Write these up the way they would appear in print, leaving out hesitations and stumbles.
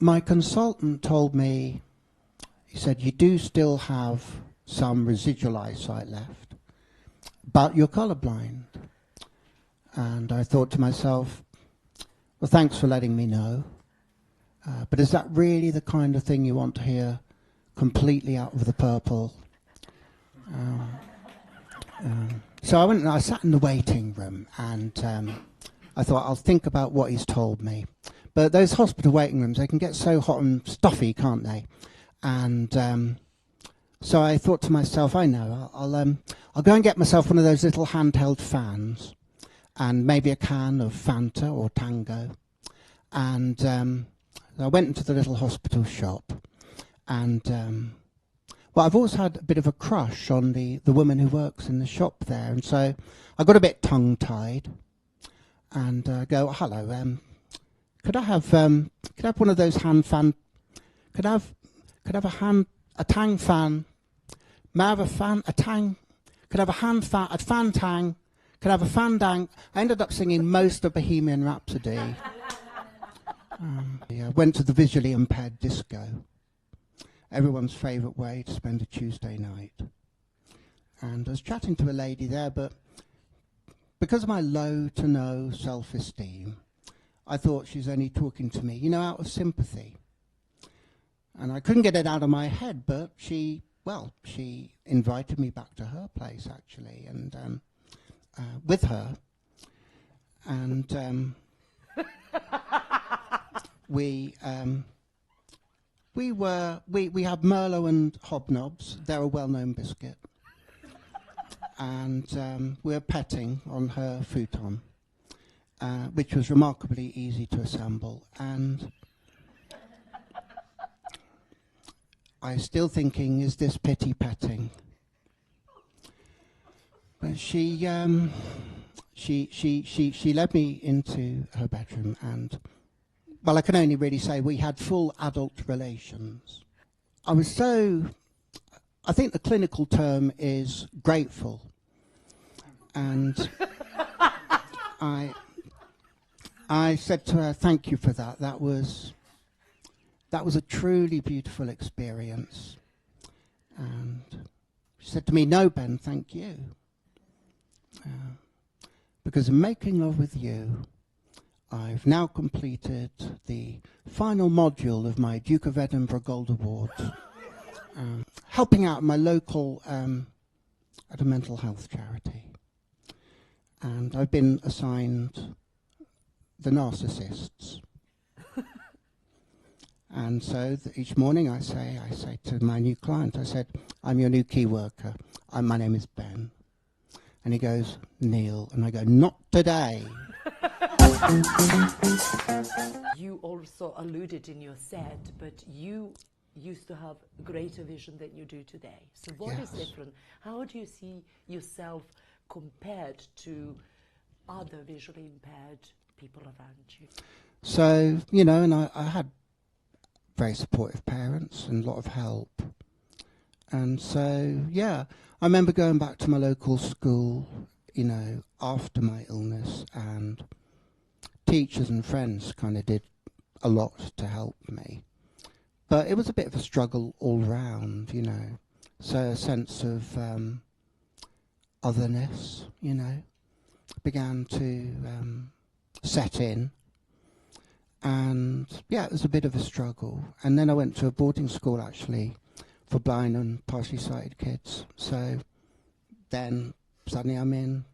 My consultant told me, he said, you do still have some residual eyesight left, but you're colourblind. And I thought to myself, well, thanks for letting me know. But is that really the kind of thing you want to hear completely out of the purple? So I went and I sat in the waiting room, and I thought, I'll think about what he's told me. But those hospital waiting rooms, they can get so hot and stuffy, can't they? And so I thought to myself, I know, I'll go and get myself one of those little handheld fans, and maybe a can of Fanta or Tango. And I went into the little hospital shop, and well, I've always had a bit of a crush on the woman who works in the shop there, and so I got a bit tongue-tied, and go, hello, could I have one of those hand fan? Could I have a tang fan? May I have a fan? A tang? Could I have a hand fan? A fan tang? Could I have a fandang? I ended up singing most of Bohemian Rhapsody. Yeah, went to the visually impaired disco. Everyone's favourite way to spend a Tuesday night. And I was chatting to a lady there, but because of my low to no self-esteem, I thought she was only talking to me, you know, out of sympathy. And I couldn't get it out of my head, but she invited me back to her place, actually, and with her. And we had Merlot and Hobnobs. They're a well-known biscuit. And we were petting on her futon, which was remarkably easy to assemble. And I'm still thinking, is this pity petting? But she led me into her bedroom, and well, I can only really say we had full adult relations. I was so, I think the clinical term is grateful. And I said to her, thank you for that. That was a truly beautiful experience. And she said to me, no, Ben, thank you. Because in making love with you, I've now completed the final module of my Duke of Edinburgh Gold Award, helping out my local at a mental health charity. And I've been assigned the narcissists. And so each morning I say to my new client, I said, I'm your new key worker. My name is Ben. And he goes, Neil. And I go, not today. You also alluded in your set, but you used to have greater vision than you do today. So what is different? How do you see yourself compared to other visually impaired people around you? So, you know, and I had very supportive parents and a lot of help. And so, yeah, I remember going back to my local school, you know, after my illness, and teachers and friends kind of did a lot to help me. But it was a bit of a struggle all round, you know. So a sense of otherness, you know, began to set in. And yeah, it was a bit of a struggle. And then I went to a boarding school, actually, for blind and partially sighted kids. So then suddenly I'm in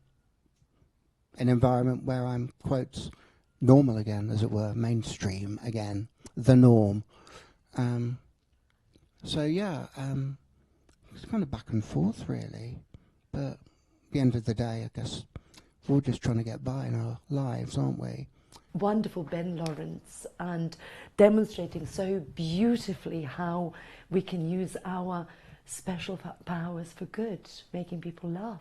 an environment where I'm, quote, normal again, as it were, mainstream again, the norm. So yeah, it's kind of back and forth, really. But at the end of the day, I guess we're all just trying to get by in our lives, aren't we? Wonderful, Ben Lawrence, and demonstrating so beautifully how we can use our special powers for good, making people laugh.